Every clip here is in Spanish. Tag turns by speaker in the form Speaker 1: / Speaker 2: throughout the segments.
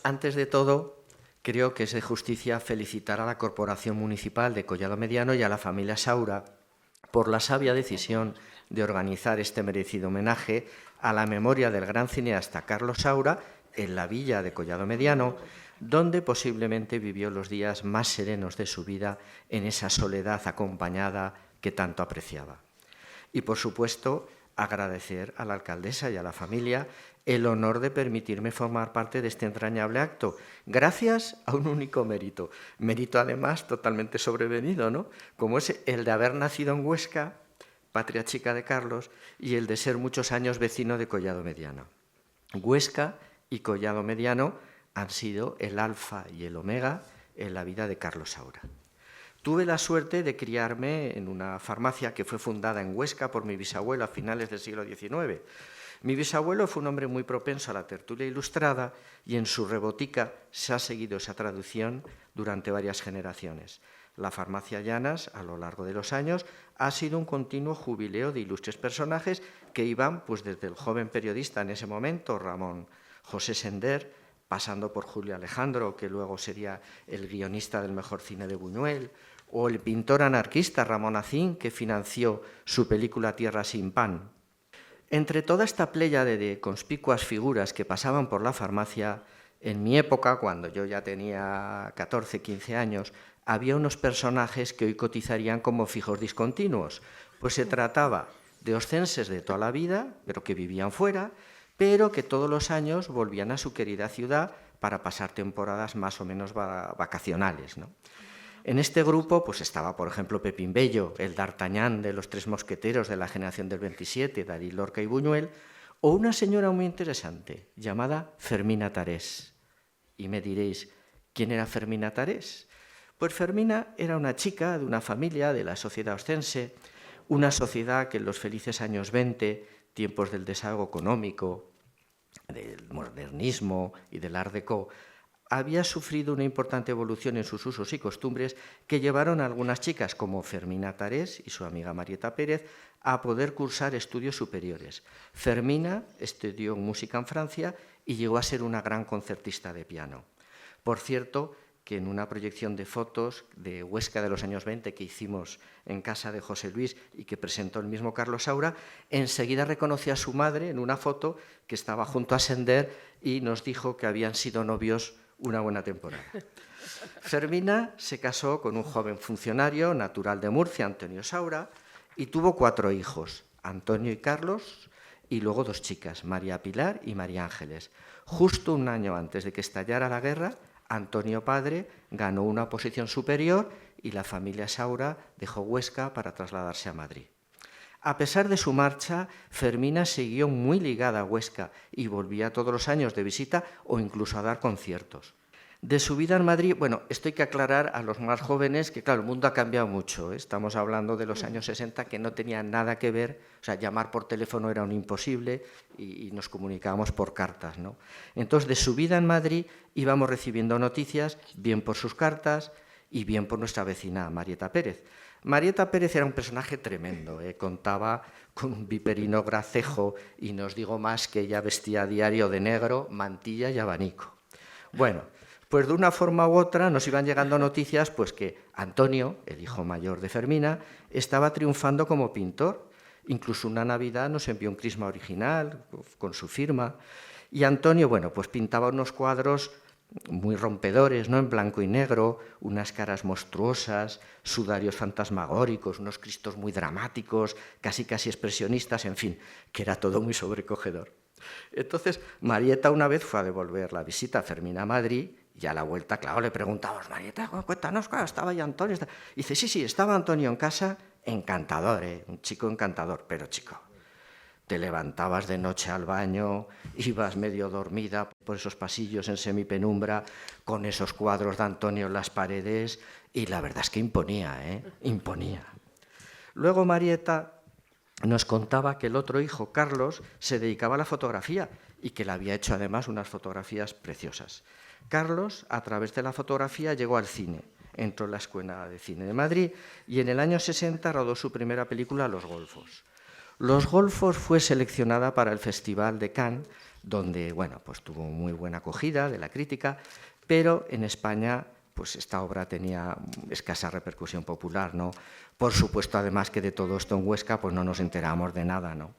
Speaker 1: Antes de todo, creo que es de justicia felicitar a la Corporación Municipal de Collado Mediano y a la familia Saura por la sabia decisión de organizar este merecido homenaje a la memoria del gran cineasta Carlos Saura en la villa de Collado Mediano, donde posiblemente vivió los días más serenos de su vida en esa soledad acompañada que tanto apreciaba. Y, por supuesto, agradecer a la alcaldesa y a la familia el honor de permitirme formar parte de este entrañable acto, gracias a un único mérito, mérito además totalmente sobrevenido, ¿no? Como es el de haber nacido en Huesca, patria chica de Carlos, y el de ser muchos años vecino de Collado Mediano. Huesca y Collado Mediano han sido el alfa y el omega en la vida de Carlos Saura. Tuve la suerte de criarme en una farmacia que fue fundada en Huesca por mi bisabuelo a finales del siglo XIX. Mi bisabuelo fue un hombre muy propenso a la tertulia ilustrada y en su rebotica se ha seguido esa tradición durante varias generaciones. La farmacia Llanas, a lo largo de los años, ha sido un continuo jubileo de ilustres personajes que iban pues, desde el joven periodista en ese momento, Ramón José Sender, pasando por Julio Alejandro, que luego sería el guionista del mejor cine de Buñuel, o el pintor anarquista Ramón Acín, que financió su película Tierra sin pan. Entre toda esta pléyade de conspicuas figuras que pasaban por la farmacia, en mi época, cuando yo ya tenía 14, 15 años, había unos personajes que hoy cotizarían como fijos discontinuos. Pues se trataba de oscenses de toda la vida, pero que vivían fuera, pero que todos los años volvían a su querida ciudad para pasar temporadas más o menos vacacionales, ¿no? En este grupo pues estaba, por ejemplo, Pepín Bello, el d'Artagnan de los Tres Mosqueteros de la generación del 27, David Lorca y Buñuel, o una señora muy interesante llamada Fermina Tarés. Y me diréis, ¿quién era Fermina Tarés? Pues Fermina era una chica de una familia de la sociedad oscense, una sociedad que en los felices años 20, tiempos del desahogo económico, del modernismo y del Art Déco, había sufrido una importante evolución en sus usos y costumbres que llevaron a algunas chicas como Fermina Tarés y su amiga Marieta Pérez a poder cursar estudios superiores. Fermina estudió música en Francia y llegó a ser una gran concertista de piano. Por cierto, que en una proyección de fotos de Huesca de los años 20 que hicimos en casa de José Luis y que presentó el mismo Carlos Saura, enseguida reconoció a su madre en una foto que estaba junto a Sender y nos dijo que habían sido novios una buena temporada. Fermina se casó con un joven funcionario natural de Murcia, Antonio Saura, y tuvo 4 hijos, Antonio y Carlos, y luego 2 chicas, María Pilar y María Ángeles. Justo un año antes de que estallara la guerra, Antonio padre ganó una posición superior y la familia Saura dejó Huesca para trasladarse a Madrid. A pesar de su marcha, Fermina siguió muy ligada a Huesca y volvía todos los años de visita o incluso a dar conciertos. De su vida en Madrid, bueno, esto hay que aclarar a los más jóvenes que, claro, el mundo ha cambiado mucho. Estamos hablando de los años 60 que no tenían nada que ver, o sea, llamar por teléfono era un imposible y nos comunicábamos por cartas, ¿no? Entonces, de su vida en Madrid íbamos recibiendo noticias, bien por sus cartas y bien por nuestra vecina Marieta Pérez. Marieta Pérez era un personaje tremendo, contaba con un viperino gracejo y no os digo más que ella vestía a diario de negro, mantilla y abanico. Bueno, pues de una forma u otra nos iban llegando noticias pues que Antonio, el hijo mayor de Fermina, estaba triunfando como pintor. Incluso una Navidad nos envió un crisma original con su firma. Y Antonio, bueno, pues pintaba unos cuadros muy rompedores, ¿no? En blanco y negro, unas caras monstruosas, sudarios fantasmagóricos, unos cristos muy dramáticos, casi expresionistas, en fin, que era todo muy sobrecogedor. Entonces, Marieta una vez fue a devolver la visita a Fermina a Madrid y a la vuelta, claro, le preguntamos, Marieta, cuéntanos, claro, estaba ya Antonio. Y dice, sí, estaba Antonio en casa, encantador, un chico encantador, pero chico, te levantabas de noche al baño, ibas medio dormida por esos pasillos en semipenumbra, con esos cuadros de Antonio en las paredes, y la verdad es que imponía, imponía. Luego Marieta nos contaba que el otro hijo, Carlos, se dedicaba a la fotografía y que le había hecho además unas fotografías preciosas. Carlos, a través de la fotografía, llegó al cine. Entró en la Escuela de Cine de Madrid y en el año 60 rodó su primera película, Los Golfos. Los Golfos fue seleccionada para el Festival de Cannes donde bueno, pues tuvo muy buena acogida de la crítica, pero en España pues esta obra tenía escasa repercusión popular, ¿no? Por supuesto, además, que de todo esto en Huesca pues no nos enteramos de nada, ¿no?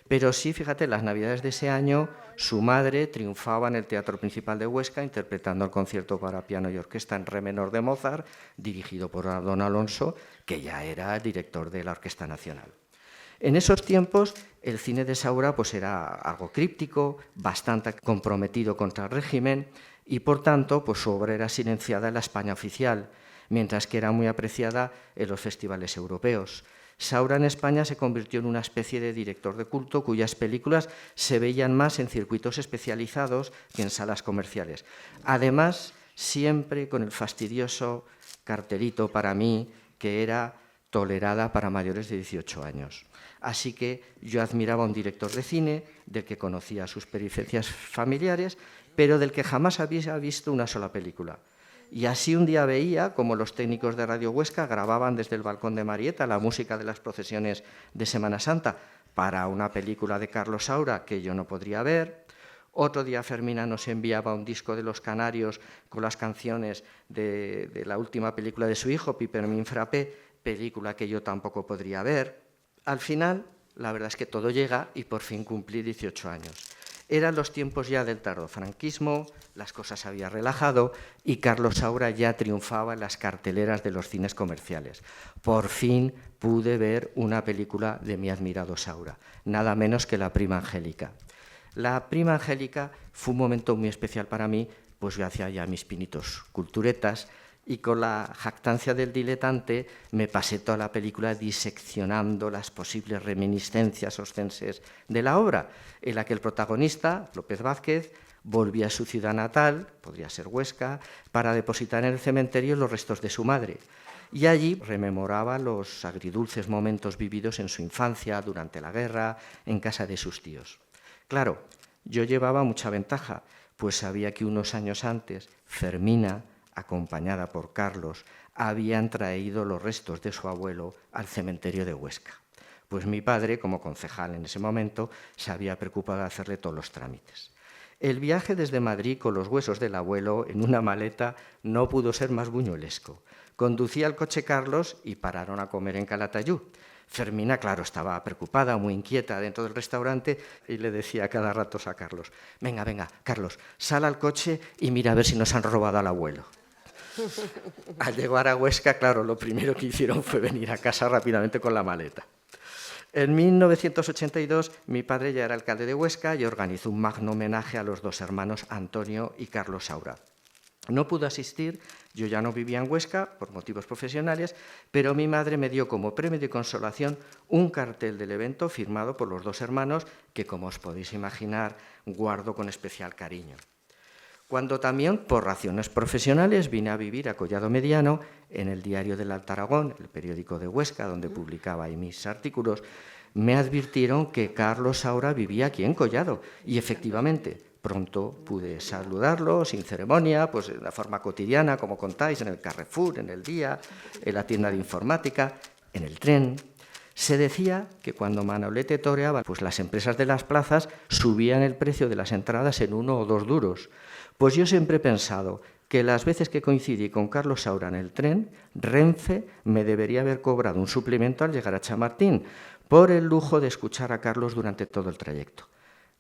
Speaker 1: Pero sí, fíjate, las Navidades de ese año, su madre triunfaba en el Teatro Principal de Huesca interpretando el concierto para piano y orquesta en re menor de Mozart, dirigido por don Alonso, que ya era el director de la Orquesta Nacional. En esos tiempos, el cine de Saura pues, era algo críptico, bastante comprometido contra el régimen, y por tanto pues, su obra era silenciada en la España oficial, mientras que era muy apreciada en los festivales europeos. Saura en España se convirtió en una especie de director de culto cuyas películas se veían más en circuitos especializados que en salas comerciales. Además, siempre con el fastidioso cartelito para mí que era tolerada para mayores de 18 años. Así que yo admiraba a un director de cine del que conocía sus peripecias familiares, pero del que jamás había visto una sola película. Y así un día veía como los técnicos de Radio Huesca grababan desde el balcón de Marieta la música de las procesiones de Semana Santa para una película de Carlos Saura que yo no podría ver. Otro día Fermina nos enviaba un disco de Los Canarios con las canciones de la última película de su hijo, Pipermin Frappé, película que yo tampoco podría ver. Al final, la verdad es que todo llega y por fin cumplí 18 años. Eran los tiempos ya del tardofranquismo, las cosas se habían relajado y Carlos Saura ya triunfaba en las carteleras de los cines comerciales. Por fin pude ver una película de mi admirado Saura, nada menos que La Prima Angélica. La Prima Angélica fue un momento muy especial para mí, pues yo hacía ya mis pinitos culturetas, y con la jactancia del diletante me pasé toda la película diseccionando las posibles reminiscencias oscenses de la obra, en la que el protagonista, López Vázquez, volvía a su ciudad natal, podría ser Huesca, para depositar en el cementerio los restos de su madre. Y allí rememoraba los agridulces momentos vividos en su infancia, durante la guerra, en casa de sus tíos. Claro, yo llevaba mucha ventaja, pues sabía que unos años antes Fermina, acompañada por Carlos, habían traído los restos de su abuelo al cementerio de Huesca. Pues mi padre, como concejal en ese momento, se había preocupado de hacerle todos los trámites. El viaje desde Madrid con los huesos del abuelo en una maleta no pudo ser más buñuelesco. Conducía el coche Carlos y pararon a comer en Calatayud. Fermina, claro, estaba preocupada, muy inquieta dentro del restaurante y le decía cada rato a Carlos: venga, Carlos, sal al coche y mira a ver si nos han robado al abuelo. Al llegar a Huesca, claro, lo primero que hicieron fue venir a casa rápidamente con la maleta. En 1982, mi padre ya era alcalde de Huesca y organizó un magno homenaje a los dos hermanos Antonio y Carlos Saura. No pude asistir, yo ya no vivía en Huesca por motivos profesionales, pero mi madre me dio como premio de consolación un cartel del evento firmado por los dos hermanos que, como os podéis imaginar, guardo con especial cariño. Cuando también, por razones profesionales, vine a vivir a Collado Mediano, en el Diario del Alto Aragón, el periódico de Huesca, donde publicaba ahí mis artículos, me advirtieron que Carlos Saura vivía aquí en Collado. Y efectivamente, pronto pude saludarlo sin ceremonia, pues de la forma cotidiana, como contáis, en el Carrefour, en el Día, en la tienda de informática, en el tren. Se decía que cuando Manolete toreaba, pues las empresas de las plazas subían el precio de las entradas en 1 o 2 duros. Pues yo siempre he pensado que las veces que coincidí con Carlos Saura en el tren, Renfe me debería haber cobrado un suplemento al llegar a Chamartín, por el lujo de escuchar a Carlos durante todo el trayecto.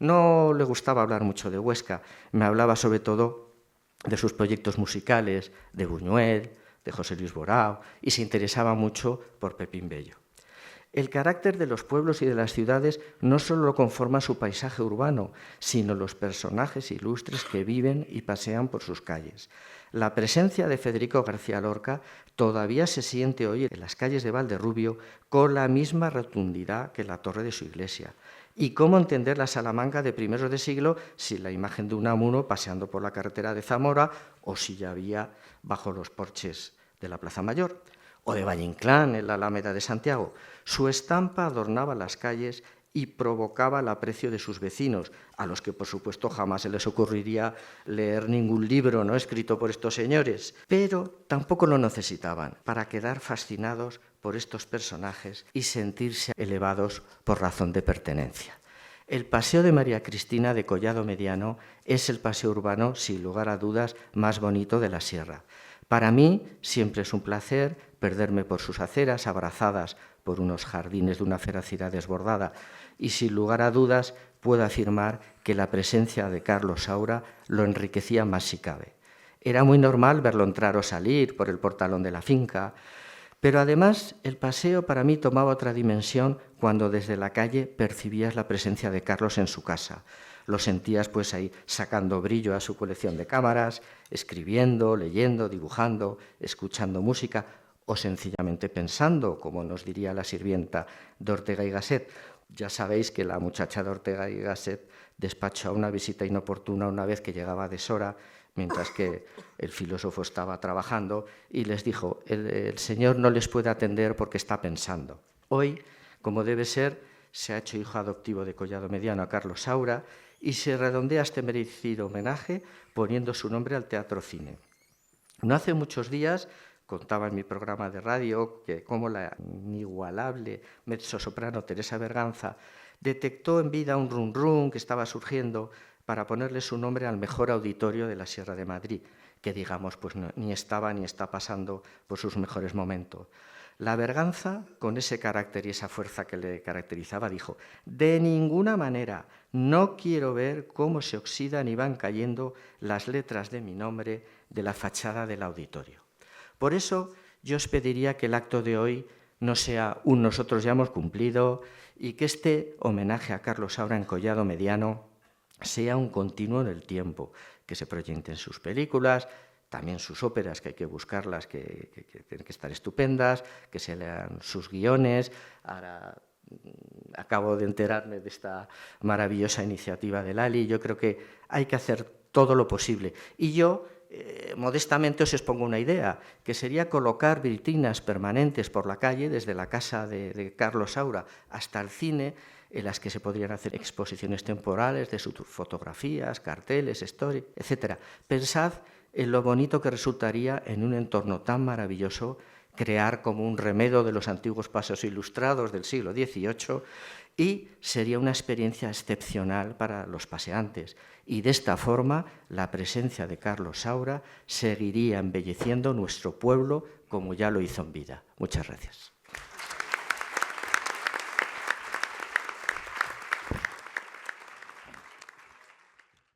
Speaker 1: No le gustaba hablar mucho de Huesca, me hablaba sobre todo de sus proyectos musicales, de Buñuel, de José Luis Borao, y se interesaba mucho por Pepín Bello. El carácter de los pueblos y de las ciudades no solo lo conforma su paisaje urbano, sino los personajes ilustres que viven y pasean por sus calles. La presencia de Federico García Lorca todavía se siente hoy en las calles de Valderrubio con la misma rotundidad que la torre de su iglesia. ¿Y cómo entender la Salamanca de primeros de siglo sin la imagen de Unamuno paseando por la carretera de Zamora o si ya había bajo los porches de la Plaza Mayor? O de Valle Inclán, en la Alameda de Santiago. Su estampa adornaba las calles y provocaba el aprecio de sus vecinos, a los que, por supuesto, jamás se les ocurriría leer ningún libro no escrito por estos señores, pero tampoco lo necesitaban para quedar fascinados por estos personajes y sentirse elevados por razón de pertenencia. El Paseo de María Cristina de Collado Mediano es el paseo urbano, sin lugar a dudas, más bonito de la sierra. Para mí siempre es un placer perderme por sus aceras, abrazadas por unos jardines de una ferocidad desbordada, y sin lugar a dudas puedo afirmar que la presencia de Carlos Saura lo enriquecía más si cabe. Era muy normal verlo entrar o salir por el portalón de la finca, pero además el paseo para mí tomaba otra dimensión cuando desde la calle percibías la presencia de Carlos en su casa. Lo sentías pues ahí sacando brillo a su colección de cámaras, escribiendo, leyendo, dibujando, escuchando música o sencillamente pensando, como nos diría la sirvienta de Ortega y Gasset. Ya sabéis que la muchacha de Ortega y Gasset despachó una visita inoportuna una vez que llegaba a deshora, mientras que el filósofo estaba trabajando, y les dijo, el señor no les puede atender porque está pensando. Hoy, como debe ser, se ha hecho hijo adoptivo de Collado Mediano a Carlos Saura y se redondea este merecido homenaje poniendo su nombre al Teatro Cine. No hace muchos días contaba en mi programa de radio que como la inigualable mezzosoprano Teresa Berganza detectó en vida un rum rum que estaba surgiendo para ponerle su nombre al mejor auditorio de la Sierra de Madrid, que digamos pues no, ni estaba ni está pasando por sus mejores momentos. La Berganza, con ese carácter y esa fuerza que le caracterizaba, dijo: de ninguna manera, no quiero ver cómo se oxidan y van cayendo las letras de mi nombre de la fachada del auditorio. Por eso yo os pediría que el acto de hoy no sea un nosotros ya hemos cumplido y que este homenaje a Carlos Saura en Collado Mediano sea un continuo en el tiempo, que se proyecten sus películas, también sus óperas, que hay que buscarlas, que tienen que estar estupendas, que se lean sus guiones. Ahora acabo de enterarme de esta maravillosa iniciativa de Lali. Yo creo que hay que hacer todo lo posible. Y yo, modestamente, os expongo una idea, que sería colocar vitrinas permanentes por la calle, desde la casa de Carlos Saura hasta el cine, en las que se podrían hacer exposiciones temporales de sus fotografías, carteles, stories, etc. Pensad en lo bonito que resultaría en un entorno tan maravilloso crear como un remedo de los antiguos paseos ilustrados del siglo XVIII, y sería una experiencia excepcional para los paseantes. Y de esta forma la presencia de Carlos Saura seguiría embelleciendo nuestro pueblo como ya lo hizo en vida. Muchas gracias.